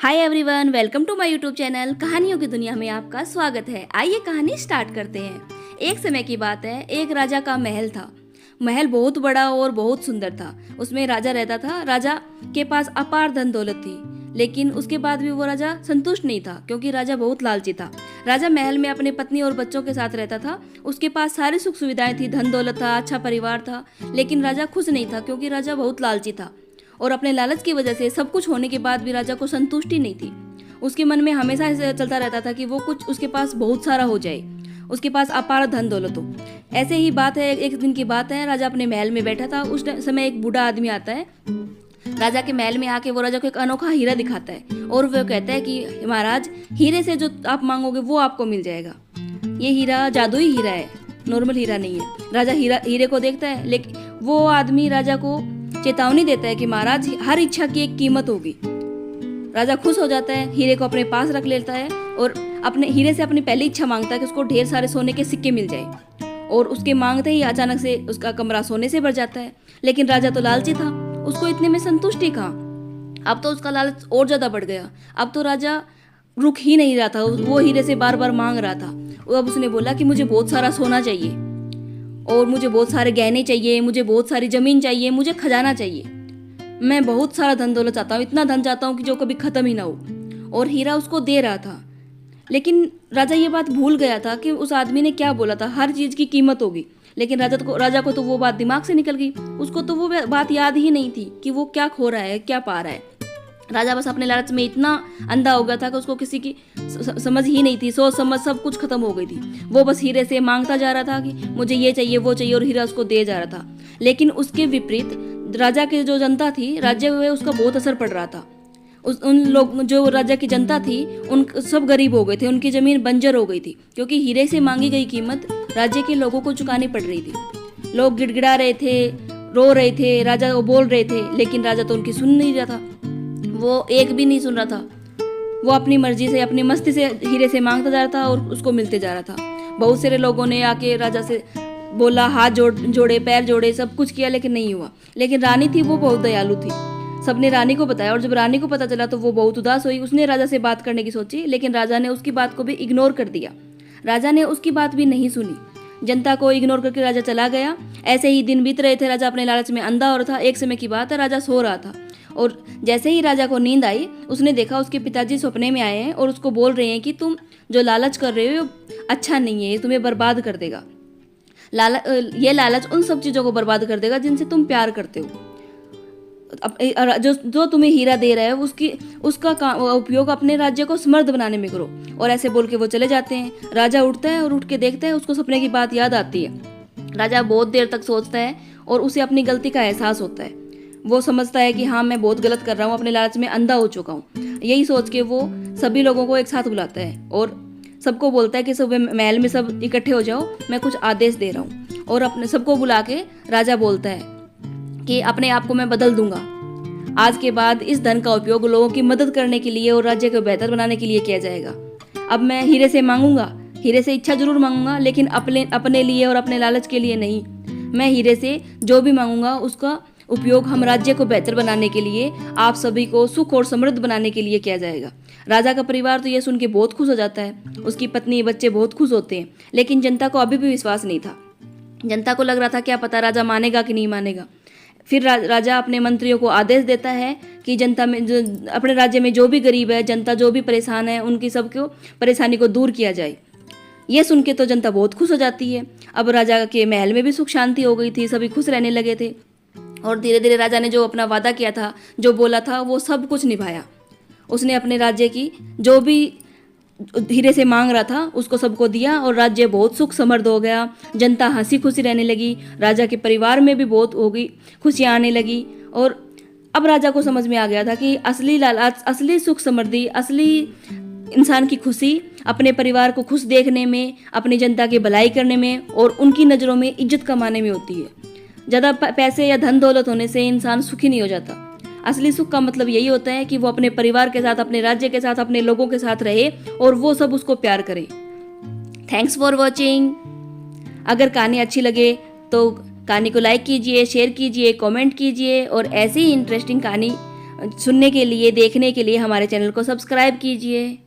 Hi everyone, welcome to my YouTube channel. कहानियों की दुनिया में आपका स्वागत है। आइए कहानी स्टार्ट करते हैं। एक समय की बात है, एक राजा का महल था। महल बहुत बड़ा और बहुत सुंदर था। उसमें राजा रहता था। राजा के पास अपार धन दौलत थी, लेकिन उसके बाद भी वो राजा संतुष्ट नहीं था, क्योंकि राजा बहुत लालची था। राजा महल में अपने पत्नी और बच्चों के साथ रहता था। उसके पास सारी सुख सुविधाएं थी, धन दौलत था, अच्छा परिवार था, लेकिन राजा खुश नहीं था, क्योंकि राजा बहुत लालची था। और अपने लालच की वजह से सब कुछ होने के बाद भी राजा को संतुष्टि नहीं थी। उसके मन में हमेशा ऐसे चलता रहता था कि वो कुछ उसके पास बहुत सारा हो जाए, उसके पास अपार धन दौलत हो। ऐसे ही बात है, एक दिन की बात है, राजा अपने महल में बैठा था। उस समय एक बूढ़ा आदमी आता है। राजा के महल में आके वो राजा को एक अनोखा हीरा दिखाता है और वो कहता है कि महाराज, हीरे से जो आप मांगोगे वो आपको मिल जाएगा। ये हीरा जादुई हीरा है, नॉर्मल हीरा नहीं है। राजा हीरे को देखता है, लेकिन वो आदमी राजा को चेतावनी देता है कि महाराज, हर इच्छा की एक कीमत होगी। राजा खुश हो जाता है, हीरे को अपने पास रख लेता है और अपने हीरे से अपनी पहली इच्छा मांगता है कि उसको ढेर सारे सोने के सिक्के मिल जाए। और उसके मांगते ही अचानक से उसका कमरा सोने से भर जाता है। लेकिन राजा तो लालची था, उसको इतने में संतुष्टि कहाँ। अब तो उसका लालच और ज्यादा बढ़ गया। अब तो राजा रुक ही नहीं रहा था, वो हीरे से बार बार मांग रहा था। अब उसने बोला कि मुझे बहुत सारा सोना चाहिए और मुझे बहुत सारे गहने चाहिए, मुझे बहुत सारी जमीन चाहिए, मुझे खजाना चाहिए। मैं बहुत सारा धन दौलत चाहता हूँ, इतना धन चाहता हूँ कि जो कभी खत्म ही ना हो। और हीरा उसको दे रहा था। लेकिन राजा ये बात भूल गया था कि उस आदमी ने क्या बोला था, हर चीज की कीमत होगी। लेकिन राजा को तो वो बात दिमाग से निकल गई। उसको तो वो बात याद ही नहीं थी कि वो क्या खो रहा है, क्या पा रहा है। राजा बस अपने लालच में इतना अंधा हो गया था कि उसको किसी की समझ ही नहीं थी। सोच समझ सब कुछ खत्म हो गई थी। वो बस हीरे से मांगता जा रहा था कि मुझे ये चाहिए, वो चाहिए, और हीरा उसको दे जा रहा था। लेकिन उसके विपरीत राजा की जो जनता थी, राज्य में उसका बहुत असर पड़ रहा था। उन लोग, जो राजा की जनता थी, उन सब गरीब हो गए थे। उनकी जमीन बंजर हो गई थी, क्योंकि हीरे से मांगी गई कीमत राज्य के लोगों को चुकानी पड़ रही थी। लोग गिड़गिड़ा रहे थे, रो रहे थे, राजा को बोल रहे थे, लेकिन राजा तो उनकी सुन नहीं रहा था। वो एक भी नहीं सुन रहा था। वो अपनी मर्जी से, अपनी मस्ती से हीरे से मांगता जा रहा था और उसको मिलते जा रहा था। बहुत सारे लोगों ने आके राजा से बोला, हाथ जोड़े, पैर जोड़े, सब कुछ किया, लेकिन नहीं हुआ। लेकिन रानी थी, वो बहुत दयालु थी। सबने रानी को बताया, और जब रानी को पता चला तो वो बहुत उदास हुई। उसने राजा से बात करने की सोची, लेकिन राजा ने उसकी बात को भी इग्नोर कर दिया। राजा ने उसकी बात भी नहीं सुनी। जनता को इग्नोर करके राजा चला गया। ऐसे ही दिन बीत रहे थे। राजा अपने लालच में अंधा हो रहा था। एक समय की बात है, राजा सो रहा था और जैसे ही राजा को नींद आई, उसने देखा उसके पिताजी सपने में आए हैं और उसको बोल रहे हैं कि तुम जो लालच कर रहे हो अच्छा नहीं है, ये तुम्हें बर्बाद कर देगा। ये लालच उन सब चीज़ों को बर्बाद कर देगा जिनसे तुम प्यार करते हो। जो तुम्हें हीरा दे रहा है, उसका उपयोग अपने राज्य को समृद्ध बनाने में करो। और ऐसे बोल के वो चले जाते हैं। राजा उठता है और उठ के देखता है, उसको सपने की बात याद आती है। राजा बहुत देर तक सोचता है और उसे अपनी गलती का एहसास होता है। वो समझता है कि हाँ, मैं बहुत गलत कर रहा हूँ, अपने लालच में अंधा हो चुका हूँ। यही सोच के वो सभी लोगों को एक साथ बुलाता है और सबको बोलता है कि सब महल में सब इकट्ठे हो जाओ, मैं कुछ आदेश दे रहा हूँ। और अपने सबको बुला के राजा बोलता है कि अपने आप को मैं बदल दूंगा। आज के बाद इस धन का उपयोग लोगों की मदद करने के लिए और राज्य को बेहतर बनाने के लिए किया जाएगा। अब मैं हीरे से मांगूंगा, हीरे से इच्छा जरूर मांगूंगा, लेकिन अपने लिए और अपने लालच के लिए नहीं। मैं हीरे से जो भी मांगूंगा उसका उपयोग हम राज्य को बेहतर बनाने के लिए, आप सभी को सुख और समृद्ध बनाने के लिए किया जाएगा। राजा का परिवार तो ये सुन के बहुत खुश हो जाता है। उसकी पत्नी, बच्चे बहुत खुश होते हैं। लेकिन जनता को अभी भी विश्वास नहीं था। जनता को लग रहा था क्या पता राजा मानेगा कि नहीं मानेगा। फिर राजा अपने मंत्रियों को आदेश देता है कि जनता में अपने राज्य में जो भी गरीब है, जनता जो भी परेशान है, उनकी सबको परेशानी को दूर किया जाए। ये सुन के तो जनता बहुत खुश हो जाती है। अब राजा के महल में भी सुख शांति हो गई थी, सभी खुश रहने लगे थे। और धीरे धीरे राजा ने जो अपना वादा किया था, जो बोला था, वो सब कुछ निभाया। उसने अपने राज्य की जो भी हीरे से मांग रहा था उसको सबको दिया और राज्य बहुत सुख समृद्ध हो गया। जनता हंसी खुशी रहने लगी। राजा के परिवार में भी बहुत हो गई, खुशियाँ आने लगी। और अब राजा को समझ में आ गया था कि असली लालच, असली सुख समृद्धि, असली इंसान की खुशी अपने परिवार को खुश देखने में, अपनी जनता की भलाई करने में और उनकी नज़रों में इज्जत कमाने में होती है। ज़्यादा पैसे या धन दौलत होने से इंसान सुखी नहीं हो जाता। असली सुख का मतलब यही होता है कि वो अपने परिवार के साथ, अपने राज्य के साथ, अपने लोगों के साथ रहे और वो सब उसको प्यार करे। Thanks for watching. अगर कहानी अच्छी लगे तो कहानी को लाइक कीजिए, शेयर कीजिए, कमेंट कीजिए और ऐसी ही इंटरेस्टिंग कहानी सुनने के लिए, देखने के लिए हमारे चैनल को सब्सक्राइब कीजिए।